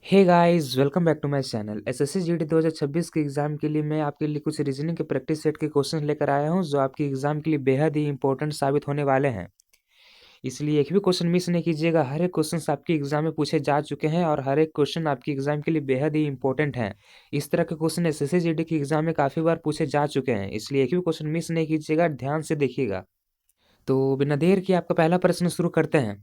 Hey guys, welcome back to my channel. SSC GD 2026 के exam के लिए मैं आपके लिए कुछ रीजनिंग के प्रैक्टिस सेट के क्वेश्चन लेकर आया हूं जो आपके एग्जाम के लिए बेहद ही इंपॉर्टेंट साबित होने वाले हैं। इसलिए एक भी क्वेश्चन मिस नहीं कीजिएगा। हर एक क्वेश्चन आपके एग्जाम में पूछे जा चुके हैं और हर एक क्वेश्चन आपके एग्जाम के लिए बेहद ही इंपॉर्टेंट है। इस तरह के क्वेश्चन एसएससी जीडी के एग्जाम में काफ़ी बार पूछे जा चुके हैं, इसलिए एक भी क्वेश्चन मिस नहीं कीजिएगा, ध्यान से देखिएगा। तो बिना देर किए आपका पहला प्रश्न शुरू करते हैं।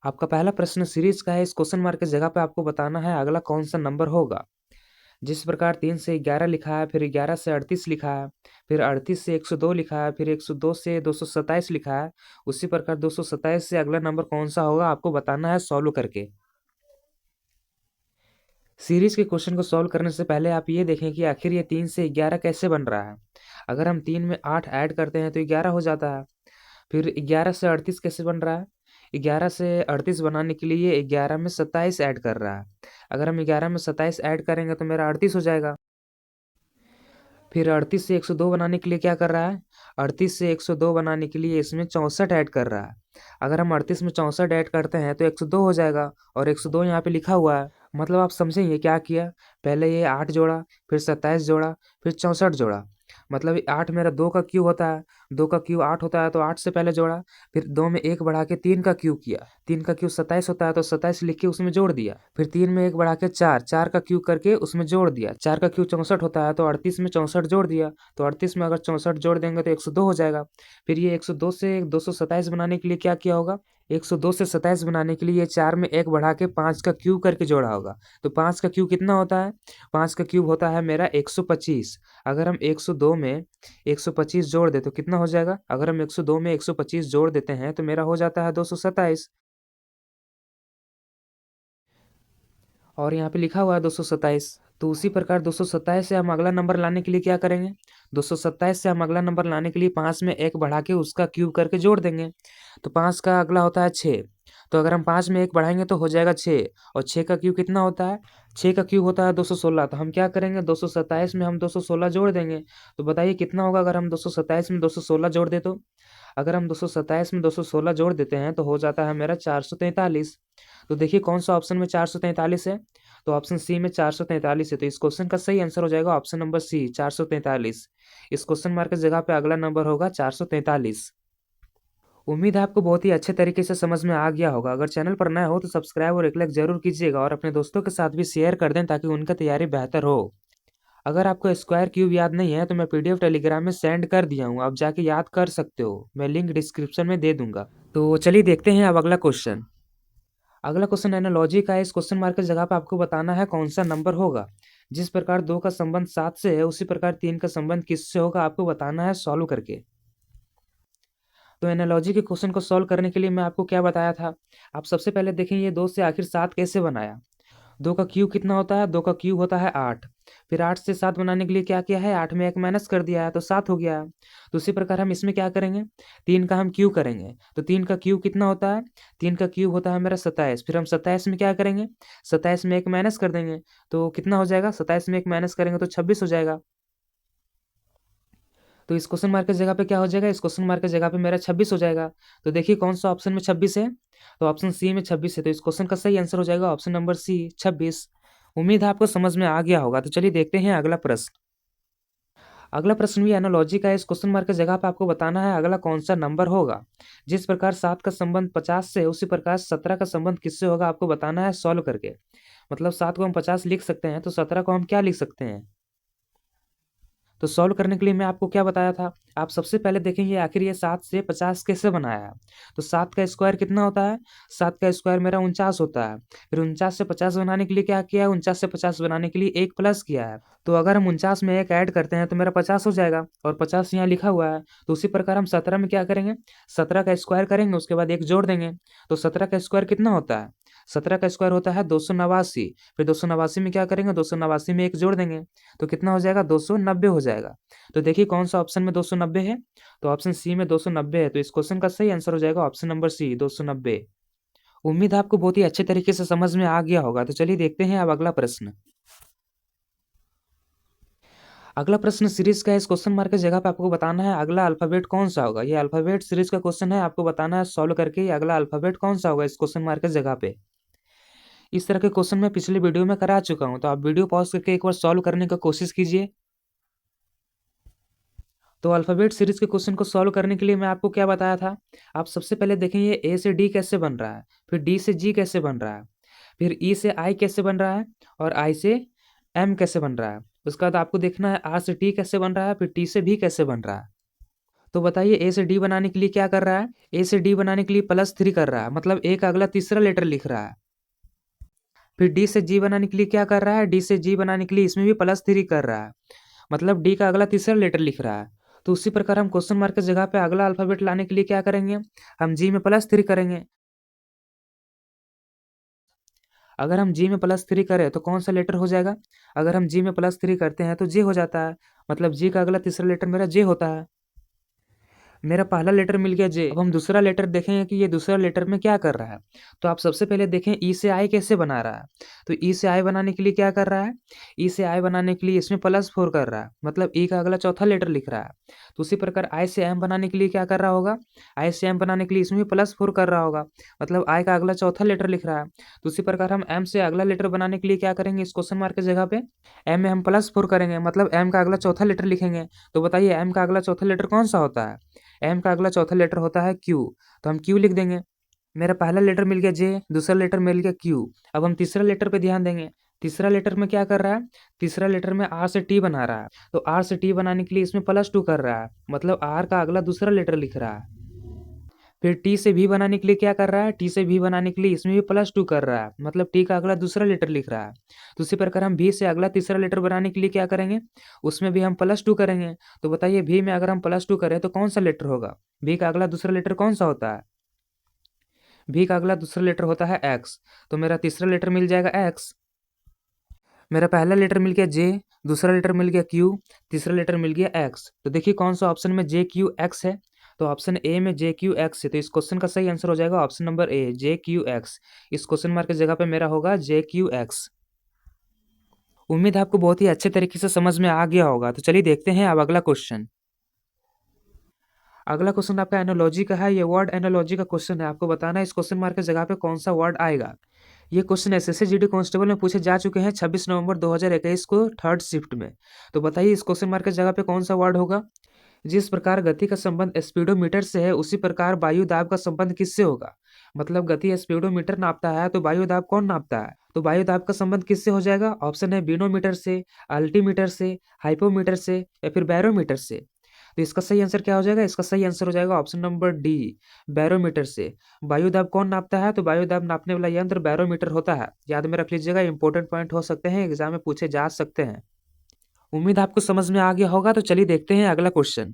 आपका पहला प्रश्न सीरीज का है। इस क्वेश्चन मार्क की जगह पे आपको बताना है अगला कौन सा नंबर होगा। जिस प्रकार 3 से 11 लिखा है, फिर 11 से 38 लिखा है, फिर 38 से 102 लिखा है, फिर 102 से 227 लिखा है, उसी प्रकार 227 से अगला नंबर कौन सा होगा आपको बताना है सॉल्व करके। सीरीज के क्वेश्चन को सॉल्व करने से पहले आप ये देखें कि आखिर ये 3 से 11 कैसे बन रहा है। अगर हम 3 में 8 ऐड करते हैं तो 11 हो जाता है। फिर 11 से 38 कैसे बन रहा है। 11 से 38 बनाने के लिए 11 में 27 ऐड कर रहा है। अगर हम 11 में 27 ऐड करेंगे तो मेरा 38 हो जाएगा। फिर 38 से 102 बनाने के लिए क्या कर रहा है। 38 से 102 बनाने के लिए इसमें 64 ऐड कर रहा है। अगर हम 38 में 64 ऐड करते हैं तो 102 हो जाएगा और 102 यहाँ पे लिखा हुआ है। मतलब आप समझें ये क्या किया। पहले ये 8 जोड़ा, फिर 27 जोड़ा, फिर 64 जोड़ा। मतलब 8 मेरा 2 का क्यूब होता है। 2 का क्यूब 8 होता है तो 8 से पहले जोड़ा। फिर 2 में 1 बढ़ा के 3 का क्यूब किया। 3 का क्यूब 27 होता है तो 27 लिख के उसमें जोड़ दिया। फिर 3 में 1 बढ़ा के 4, 4 का क्यूब करके उसमें जोड़ दिया। 4 का क्यूब 64 होता है तो 38 में 64 जोड़ दिया। तो 38 में अगर 64 जोड़ देंगे तो 102 हो जाएगा। फिर ये 102 से 227 बनाने के लिए क्या किया होगा। 102 से 27 बनाने के लिए ये 4 में 1 बढ़ा के 5 का क्यूब करके जोड़ा होगा। तो 5 का क्यूब कितना होता है। 5 का क्यूब होता है मेरा 125। अगर हम 102 में 125 जोड़ दे तो कितना हो जाएगा। अगर हम 102 में 125 जोड़ देते हैं तो मेरा हो जाता है 227। और यहाँ पे लिखा हुआ है 227। तो उसी प्रकार 227 से हम अगला नंबर लाने के लिए क्या करेंगे। 227 से हम अगला नंबर लाने के लिए 5 में 1 बढ़ा के उसका क्यूब करके जोड़ देंगे। तो 5 का अगला होता है 6। तो अगर हम 5 में 1 बढ़ाएंगे तो हो जाएगा 6। और 6 का क्यूब कितना होता है। 6 का क्यूब होता है 216। तो हम क्या करेंगे 227 में हम 216 जोड़ देंगे। तो बताइए कितना होगा अगर हम 227 में 216 जोड़ दे तो। अगर हम 227 में 216 जोड़ देते हैं तो हो जाता है मेरा 443। तो देखिए कौन सा ऑप्शन में 443 है। तो ऑप्शन सी में 443 है। तो इस क्वेश्चन का सही आंसर हो जाएगा ऑप्शन नंबर सी 443। इस क्वेश्चन मार्क की जगह पे अगला नंबर होगा 443। उम्मीद है आपको बहुत ही अच्छे तरीके से समझ में आ गया होगा। अगर चैनल पर नया हो तो सब्सक्राइब और एक लाइक जरूर कीजिएगा और अपने दोस्तों के साथ भी शेयर कर दें ताकि उनका तैयारी बेहतर हो। अगर आपको स्क्वायर क्यूब याद नहीं है तो मैं पीडीएफ टेलीग्राम में सेंड कर दिया हूँ, आप जाके याद कर सकते हो। मैं लिंक डिस्क्रिप्शन में दे दूंगा। तो चलिए देखते हैं अब अगला क्वेश्चन। अगला क्वेश्चन एनालॉजी का है। इस क्वेश्चन मार्क की जगह पे आपको बताना है कौन सा नंबर होगा। जिस प्रकार 2 का संबंध 7 से है उसी प्रकार 3 का संबंध किससे होगा आपको बताना है सॉल्व करके। तो एनालॉजी के क्वेश्चन को सॉल्व करने के लिए मैं आपको क्या बताया था। आप सबसे पहले देखें ये 2 से आखिर 7 कैसे बनाया। 2 का क्यूब कितना होता है। 2 का क्यूब होता है 8। फिर 8 से 7 बनाने के लिए क्या किया है, 8 में 1 माइनस कर दिया है तो 7 हो गया है। तो उसी प्रकार हम इसमें क्या करेंगे, 3 का हम क्यूब करेंगे। तो 3 का क्यूब कितना होता है। 3 का क्यूब होता है मेरा 27। फिर हम 27 में क्या करेंगे, 27 में 1 माइनस कर देंगे। तो कितना हो जाएगा, 27 में 1 माइनस करेंगे तो 26 हो जाएगा। तो इस क्वेश्चन मार्क की जगह पे क्या हो जाएगा, इस क्वेश्चन मार्क की जगह पे मेरा 26 हो जाएगा। तो देखिए कौन सा ऑप्शन में 26 है। तो ऑप्शन सी में 26 है। तो इस क्वेश्चन का सही आंसर हो जाएगा ऑप्शन नंबर सी 26। उम्मीद है आपको समझ में आ गया होगा। तो चलिए देखते हैं अगला प्रश्न। अगला प्रश्न भी एनालॉजी का है। इस क्वेश्चन मार्क की जगह पे आपको बताना है अगला कौन सा नंबर होगा। जिस प्रकार 7 का संबंध 50 से है उसी प्रकार 17 का संबंध किससे होगा आपको बताना है सॉल्व करके। मतलब 7 को हम 50 लिख सकते हैं तो 17 को हम क्या लिख सकते हैं। तो सॉल्व करने के लिए मैं आपको क्या बताया था। आप सबसे पहले देखेंगे आखिर ये 7 से 50 कैसे बनाया है। तो 7 का स्क्वायर कितना होता है। 7 का स्क्वायर मेरा 49 होता है। फिर 49 से 50 बनाने के लिए क्या किया है, 49 से 50 बनाने के लिए 1 प्लस किया है। तो अगर हम 49 में 1 ऐड करते हैं तो मेरा 50 हो जाएगा और 50 यहाँ लिखा हुआ है। तो उसी प्रकार हम 17 में क्या करेंगे, 17 का स्क्वायर करेंगे उसके बाद 1 जोड़ देंगे। तो 17 का स्क्वायर कितना होता है, 17 का स्क्वायर होता है 289। फिर 289 में क्या करेंगे, 289 में 1 जोड़ देंगे। तो कितना हो जाएगा, 290 हो जाएगा। तो देखिए कौन सा ऑप्शन में 290 है। तो ऑप्शन सी में 290 है। तो इस क्वेश्चन का सही आंसर हो जाएगा ऑप्शन नंबर सी 290। उम्मीद है आपको बहुत ही अच्छे तरीके से समझ में आ गया होगा। तो चलिए देखते हैं अब अगला प्रश्न। अगला प्रश्न सीरीज का है। इस क्वेश्चन मार्क की जगह पे आपको बताना है अगला अल्फाबेट कौन सा होगा। ये अल्फाबेट सीरीज का क्वेश्चन है, आपको बताना है सॉल्व करके अगला अल्फाबेट कौन सा होगा इस क्वेश्चन मार्क की जगह पे। इस तरह के क्वेश्चन मैं पिछले वीडियो में करा चुका हूँ, तो आप वीडियो पॉज करके एक बार सॉल्व करने का कोशिश कीजिए। तो अल्फ़ाबेट सीरीज़ के क्वेश्चन को सॉल्व करने के लिए मैं आपको क्या बताया था, आप सबसे पहले देखें ये ए से डी कैसे बन रहा है, फिर डी से जी कैसे बन रहा है, फिर ई से आई कैसे बन रहा है, और आई से एम कैसे बन रहा है। उसके बाद आपको देखना है आर से टी कैसे बन रहा है, फिर टी से भी कैसे बन रहा है। तो बताइए ए से डी बनाने के लिए क्या कर रहा है, ए से डी बनाने के लिए +3 कर रहा है, मतलब ए का अगला तीसरा लेटर लिख रहा है। फिर डी से जी बनाने के लिए क्या कर रहा है, डी से जी बनाने के लिए इसमें भी +3 कर रहा है, मतलब डी का अगला तीसरा लेटर लिख रहा है। तो उसी प्रकार हम क्वेश्चन मार्क की जगह पे अगला अल्फाबेट लाने के लिए क्या करेंगे, हम जी में +3 करेंगे। अगर हम जी में +3 करें तो कौन सा लेटर हो जाएगा, अगर हम जी में +3 करते हैं तो जे हो जाता है, मतलब जी का अगला तीसरा लेटर मेरा जे होता है। मेरा पहला लेटर मिल गया जे। अब हम दूसरा लेटर देखेंगे कि ये दूसरा लेटर में क्या कर रहा है। तो आप सबसे पहले देखें ई से आई कैसे बना रहा है। तो ई से आई बनाने के लिए क्या कर रहा है, ई से आई बनाने के लिए इसमें +4 कर रहा है, मतलब ई का अगला चौथा लेटर लिख रहा है। तो उसी प्रकार आई से एम बनाने के लिए क्या कर रहा होगा, आई से एम बनाने के लिए इसमें भी +4 कर रहा होगा, मतलब आई का अगला चौथा लेटर लिख रहा है। तो उसी प्रकार हम एम से अगला लेटर बनाने के लिए क्या करेंगे, इस क्वेश्चन मार्क की जगह पे एम में हम +4 करेंगे, मतलब एम का अगला चौथा लेटर लिखेंगे। तो बताइए एम का अगला चौथा लेटर कौन सा होता है, एम का अगला चौथा लेटर होता है क्यू, तो हम क्यू लिख देंगे। मेरा पहला लेटर मिल गया जे, दूसरा लेटर मिल गया क्यू। अब हम तीसरा लेटर पे ध्यान देंगे। तीसरा लेटर में क्या कर रहा है, तीसरा लेटर में आर से टी बना रहा है। तो आर से टी बनाने के लिए इसमें +2 कर रहा है, मतलब आर का अगला दूसरा लेटर लिख रहा है। फिर टी से भी बनाने के लिए क्या कर रहा है, टी से भी बनाने के लिए इसमें भी +2 कर रहा है, मतलब टी का अगला दूसरा लेटर लिख रहा है। तो उसी प्रकार हम भी से अगला तीसरा लेटर बनाने के लिए क्या करेंगे, उसमें भी हम +2 करेंगे। तो बताइए भी में अगर हम +2 करें तो कौन सा लेटर होगा, भी का अगला दूसरा लेटर कौन सा होता है, भी का अगला दूसरा लेटर होता है एक्स। तो मेरा तीसरा लेटर मिल जाएगा एक्स। मेरा पहला लेटर मिल गया जे, दूसरा लेटर मिल गया क्यू, तीसरा लेटर मिल गया एक्स। तो देखिए कौन सा ऑप्शन में जे क्यू एक्स है, तो ऑप्शन ए में जे क्यू एक्स है। तो इस क्वेश्चन का सही आंसर हो जाएगा option number A, J Q x. इस क्वेश्चन मार्क की जगह पे मेरा होगा जे क्यू एक्स। उम्मीद है आपको बहुत ही अच्छे तरीके से समझ में आ गया होगा। तो चलिए देखते हैं अब अगला क्वेश्चन। अगला क्वेश्चन आपका एनोलॉजी का है, ये वर्ड एनोलॉजी का क्वेश्चन है। आपको बताना है इस क्वेश्चन मार्क की जगह पे कौन सा वर्ड आएगा। ये क्वेश्चन एसएससी जीडी कांस्टेबल में पूछे जा चुके हैं 26 नवंबर 2021 को थर्ड शिफ्ट में। तो बताइए इस क्वेश्चन मार्क की जगह पे कौन सा वर्ड होगा। जिस प्रकार गति का संबंध स्पीडोमीटर से है, उसी प्रकार वायु दाब का संबंध किससे होगा। मतलब गति स्पीडोमीटर नापता है, तो वायु दाब कौन नापता है, तो वायु दाब का संबंध किससे हो जाएगा। ऑप्शन है बीनोमीटर से, अल्टीमीटर से, हाइपोमीटर से, या फिर बैरोमीटर से। तो इसका सही आंसर क्या हो जाएगा, इसका सही आंसर हो जाएगा ऑप्शन नंबर डी, बैरोमीटर से। वायु दाब कौन नापता है, तो वायु दाब नापने वाला यंत्र बैरोमीटर होता है। याद में रख लीजिएगा, इंपॉर्टेंट पॉइंट हो सकते हैं, एग्जाम में पूछे जा सकते हैं। उम्मीद आपको समझ में आ गया होगा। तो चलिए देखते हैं अगला क्वेश्चन।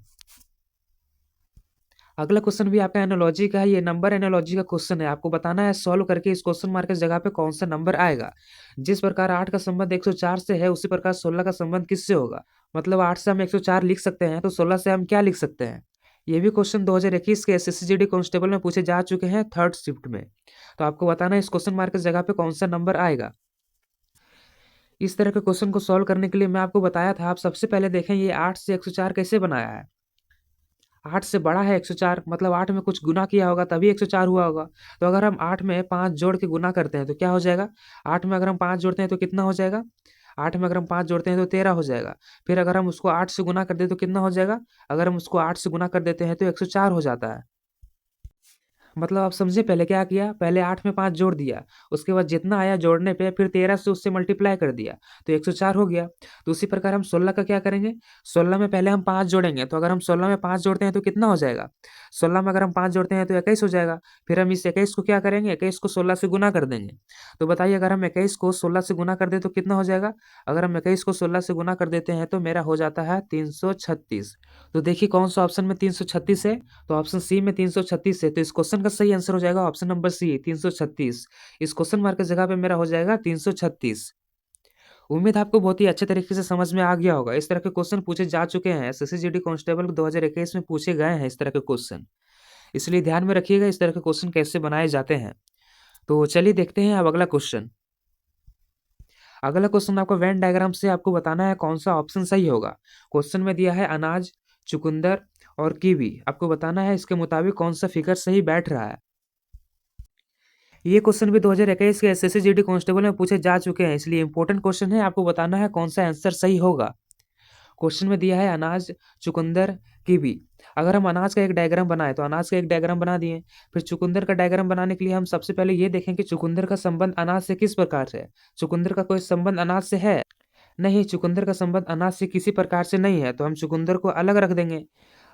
अगला क्वेश्चन भी आपका एनालॉजी का है, ये नंबर एनालॉजी का क्वेश्चन है। आपको बताना है सॉल्व करके इस क्वेश्चन मार्क की जगह पे कौन सा नंबर आएगा। जिस प्रकार 8 का संबंध 104 से है, उसी प्रकार 16 का संबंध किससे होगा। मतलब 8 से हम 104 लिख सकते हैं, तो 16 से हम क्या लिख सकते हैं। ये भी क्वेश्चन 2021 के एसएससी जीडी कांस्टेबल में पूछे जा चुके हैं थर्ड शिफ्ट में। तो आपको बताना है इस क्वेश्चन मार्क की जगह पे कौन सा नंबर आएगा। इस तरह के क्वेश्चन को सॉल्व करने के लिए मैं आपको बताया था, आप सबसे पहले देखें ये 8 से 104 कैसे बनाया है। 8 से बड़ा है 104, मतलब 8 में कुछ गुना किया होगा तभी 104 हुआ होगा। तो अगर हम 8 में 5 जोड़ के गुना करते हैं तो क्या हो जाएगा। 8 में अगर हम 5 जोड़ते हैं तो कितना हो जाएगा, 8 में अगर हम 5 जोड़ते हैं तो 13 हो जाएगा। फिर अगर हम उसको 8 से गुना कर दें तो कितना हो जाएगा, अगर हम उसको 8 से गुना कर देते हैं तो 104 हो जाता है। मतलब आप समझे, पहले क्या किया, पहले 8 में 5 जोड़ दिया, उसके बाद जितना आया जोड़ने पे फिर 13 से उससे मल्टीप्लाई कर दिया, तो 104 हो गया। तो उसी प्रकार हम 16 का क्या करेंगे, 16 में पहले हम 5 जोड़ेंगे, तो अगर हम 16 में 5 जोड़ते हैं तो कितना हो जाएगा, 16 में अगर हम 5 जोड़ते हैं तो 21 हो जाएगा। फिर हम इस 21 को क्या करेंगे, 21 को 16 से गुना कर देंगे। तो बताइए अगर हम 21 को 16 से गुना कर दें तो कितना हो जाएगा। अगर हम 21 को 16 से गुना कर देते हैं तो मेरा हो जाता है 336। तो देखिए कौन सा ऑप्शन में 336 है, तो ऑप्शन सी में 336 है। तो इस क्वेश्चन का सही आंसर हो जाएगा ऑप्शन नंबर सी, 336। इस क्वेश्चन मार्क की जगह पे मेरा हो जाएगा 336। उम्मीद है आपको बहुत ही अच्छे तरीके से समझ में आ गया होगा। इस तरह के क्वेश्चन पूछे जा चुके हैं, एसएससी जीडी कांस्टेबल 2021 में पूछे गए हैं इस तरह के क्वेश्चन, इसलिए ध्यान में रखिएगा इस तरह के क्वेश्चन कैसे बनाए जाते हैं। तो चलिए देखते हैं अब अगला क्वेश्चन। अगला क्वेश्चन आपको वेन डायग्राम से आपको बताना है कौन सा ऑप्शन सही होगा। क्वेश्चन में दिया है अनाज, चुकंदर और कीवी। आपको बताना है इसके मुताबिक कौन सा फिगर सही बैठ रहा है। ये क्वेश्चन भी 2021 के एसएससी जीडी कांस्टेबल में पूछे जा चुके हैं, इसलिए इंपॉर्टेंट क्वेश्चन है। आपको बताना है कौन सा आंसर सही होगा। क्वेश्चन में दिया है अनाज, चुकंदर, कीवी। अगर हम अनाज का एक डायग्राम बनाए तो अनाज का एक डायग्राम बना दिए। फिर चुकंदर का डायग्राम बनाने के लिए हम सबसे पहले ये देखें कि चुकंदर का संबंध अनाज से किस प्रकार से है। चुकंदर का कोई संबंध अनाज से है नहीं, चुकंदर का संबंध अनाज से किसी प्रकार से नहीं है, तो हम चुकंदर को अलग रख देंगे।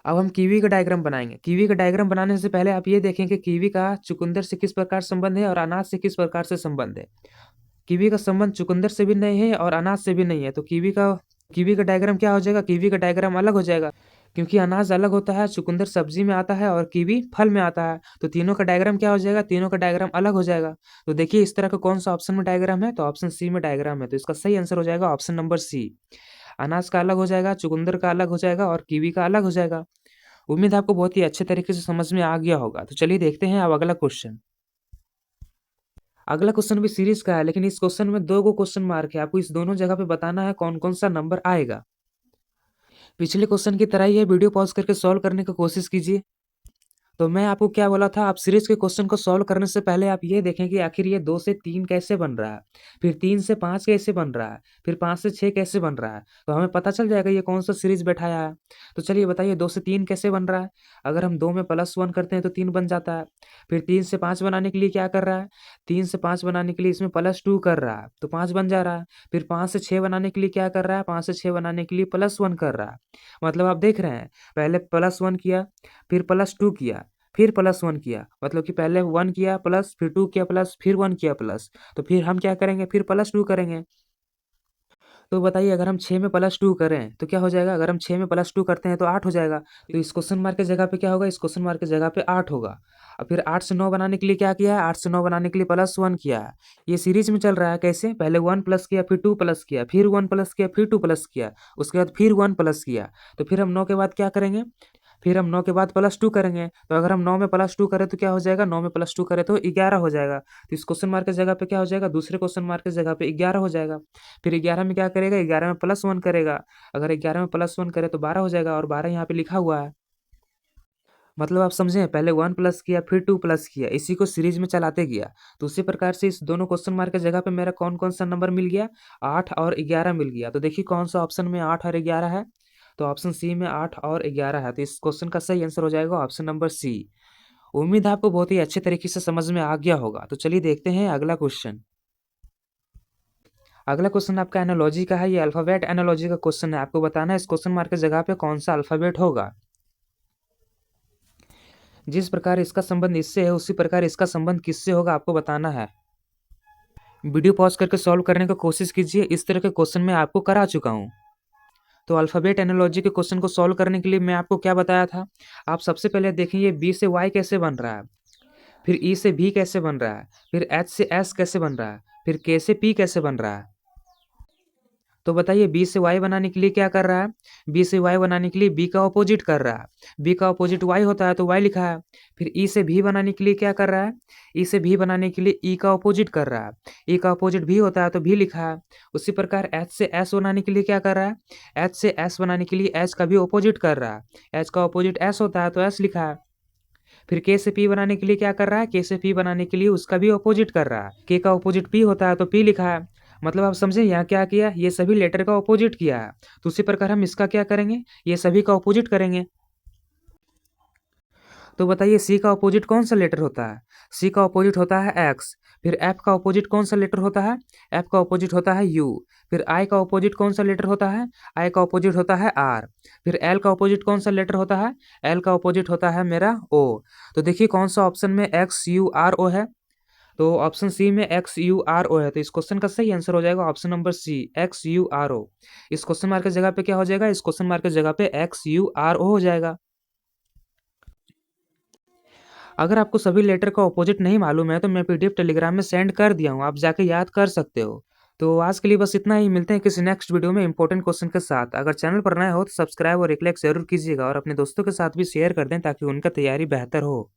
अब हम कीवी का डायग्राम बनाएंगे। कीवी का डायग्राम बनाने से पहले आप ये देखें कि कीवी का चुकंदर से किस प्रकार संबंध है और अनाज से किस प्रकार से संबंध है। कीवी का संबंध चुकंदर से भी नहीं है और अनाज से भी नहीं है, तो कीवी का डायग्राम क्या हो जाएगा, कीवी का डायग्राम अलग हो जाएगा। क्योंकि अनाज अलग होता है, चुकंदर सब्जी में आता है और कीवी फल में आता है, तो तीनों का डायग्राम क्या हो जाएगा, तीनों का डायग्राम अलग हो जाएगा। तो देखिए इस तरह का कौन सा ऑप्शन में डायग्राम है, तो ऑप्शन सी में डायग्राम है, तो इसका सही आंसर हो जाएगा ऑप्शन नंबर सी। अनाज का अलग हो जाएगा, चुकंदर का अलग हो जाएगा और कीवी का अलग हो जाएगा। उम्मीद है आपको बहुत ही अच्छे तरीके से समझ में आ गया होगा। तो चलिए देखते हैं अब अगला क्वेश्चन। अगला क्वेश्चन भी सीरीज का है, लेकिन इस क्वेश्चन में दो गो क्वेश्चन मार्क है। आपको इस दोनों जगह पे बताना है कौन कौन सा नंबर आएगा। पिछले क्वेश्चन की तरह ही है, वीडियो पॉज करके सॉल्व करने की कोशिश कीजिए। तो मैं आपको क्या बोला था, आप सीरीज के क्वेश्चन को सॉल्व करने से पहले आप ये देखें कि आखिर ये 2 से 3 कैसे बन रहा है, फिर 3 से 5 कैसे बन रहा है, फिर 5 से 6 कैसे बन रहा है, तो हमें पता चल जाएगा ये कौन सा सीरीज बैठाया है। तो चलिए बताइए 2 से 3 कैसे बन रहा है। अगर हम 2 में +1 करते हैं तो 3 बन जाता है। फिर 3 से 5 बनाने के लिए क्या कर रहा है, 3 से 5 बनाने के लिए इसमें +2 कर रहा है, तो 5 बन जा रहा है। फिर 5 से 6 बनाने के लिए क्या कर रहा है, 5 से 6 बनाने के लिए +1 कर रहा है। मतलब आप देख रहे हैं, पहले +1 किया, फिर +2 किया, फिर +1 किया, मतलब कि पहले 1 किया प्लस, फिर 2 किया प्लस, फिर 1 किया प्लस। तो फिर हम क्या करेंगे, फिर +2 करेंगे। तो बताइए अगर हम 6 में +2 करें तो क्या हो जाएगा, अगर हम 6 में +2 करते हैं तो 8 हो जाएगा। तो इस क्वेश्चन मार्क की जगह पे क्या होगा, इस क्वेश्चन मार्क की जगह पे 8 होगा। और फिर 8 से 9 बनाने के लिए क्या किया है, 8 से 9 बनाने के लिए +1 किया है। ये सीरीज में चल रहा है, कैसे, पहले 1 प्लस किया, फिर 2 प्लस किया, फिर 1 प्लस किया, फिर 2 प्लस किया, उसके बाद फिर 1 प्लस किया। तो फिर हम 9 के बाद क्या करेंगे, फिर हम 9 के बाद +2 करेंगे। तो अगर हम 9 में +2 करें तो क्या हो जाएगा, 9 में +2 करें तो 11 हो जाएगा। तो इस क्वेश्चन मार्क की जगह पे क्या हो जाएगा, दूसरे क्वेश्चन मार्क की जगह पे 11 हो जाएगा। फिर 11 में क्या करेगा, 11 में +1 करेगा। अगर 11 में +1 करे तो 12 हो जाएगा, और 12 यहाँ पे लिखा हुआ है। मतलब आप समझे, पहले 1 प्लस किया, फिर 2 प्लस किया, इसी को सीरीज में चलाते गया। तो उसी प्रकार से इस दोनों क्वेश्चन मार्क की जगह पे मेरा कौन कौन सा नंबर मिल गया, 8 और 11 मिल गया। तो देखिए कौन सा ऑप्शन में 8 और 11 है, तो ऑप्शन सी में 8 और 11 है। तो इस क्वेश्चन का सही आंसर हो जाएगा ऑप्शन नंबर सी। उम्मीद है आपको बहुत ही अच्छे तरीके से समझ में आ गया होगा। तो चलिए देखते हैं अगला क्वेश्चन। अगला क्वेश्चन आपका एनालॉजी का है, ये अल्फाबेट एनालॉजी का क्वेश्चन है। आपको बताना है इस क्वेश्चन मार्क की जगह पे कौन सा अल्फाबेट होगा। जिस प्रकार इसका संबंध इससे है उसी प्रकार इसका संबंध किससे होगा, आपको बताना है। वीडियो पॉज करके सॉल्व करने की कोशिश कीजिए, इस तरह के क्वेश्चन मैं आपको करा चुका हूँ। तो अल्फाबेट एनालॉजी के क्वेश्चन को सॉल्व करने के लिए मैं आपको क्या बताया था, आप सबसे पहले देखिए बी से वाई कैसे बन रहा है, फिर ई से भी कैसे बन रहा है, फिर एच से एस कैसे बन रहा है, फिर के से पी कैसे बन रहा है। तो बताइए बी से वाई बनाने के लिए क्या कर रहा है, बी से वाई बनाने के लिए बी का ऑपोजिट कर रहा है। बी का ऑपोजिट वाई होता है तो वाई लिखा है। फिर ई से भी बनाने के लिए क्या कर रहा है, ई से भी बनाने के लिए ई का ऑपोजिट कर रहा है। ई का ऑपोजिट भी होता है तो भी लिखा है। उसी प्रकार एच से एस बनाने के लिए क्या कर रहा है, एच से एस बनाने के लिए एच का भी ऑपोजिट कर रहा है। एच का ऑपोजिट एस होता है तो एस लिखा है। फिर के से पी बनाने के लिए क्या कर रहा है, के से पी बनाने के लिए उसका भी ऑपोजिट कर रहा है। के का ऑपोजिट पी होता है तो पी लिखा है। मतलब आप समझे यहाँ क्या किया, ये सभी लेटर का ऑपोजिट किया है। तो उसी प्रकार हम इसका क्या करेंगे, ये सभी का ऑपोजिट करेंगे। तो बताइए सी का ऑपोजिट कौन सा लेटर होता है, सी का ऑपोजिट होता है एक्स। फिर एफ का ऑपोजिट कौन सा लेटर होता है, एफ का ऑपोजिट होता है यू। फिर आई का ऑपोजिट कौन सा लेटर होता है, आई का ऑपोजिट होता है आर। फिर एल का ऑपोजिट कौन सा लेटर होता है, एल का ऑपोजिट होता है मेरा ओ। तो देखिए कौन सा ऑप्शन में एक्स यू आर ओ है, तो ऑप्शन सी में एक्स यू आर ओ है। तो इस क्वेश्चन का सही आंसर हो जाएगा option number C, X U R O. इस क्वेश्चन मार्क की जगह पे क्या हो जाएगा, इस क्वेश्चन मार्क की जगह पे एक्स यू आर ओ हो जाएगा। अगर आपको सभी लेटर का ऑपोजिट नहीं मालूम है तो मैं पीडीएफ टेलीग्राम में सेंड कर दिया हूँ, आप जाके याद कर सकते हो। तो आज के लिए बस इतना ही, मिलते हैं किसी नेक्स्ट वीडियो में इंपॉर्टेंट क्वेश्चन के साथ। अगर चैनल पर नए हो तो सब्सक्राइब और एक लाइक जरूर कीजिएगा और अपने दोस्तों के साथ भी शेयर कर दें ताकि उनका तैयारी बेहतर हो।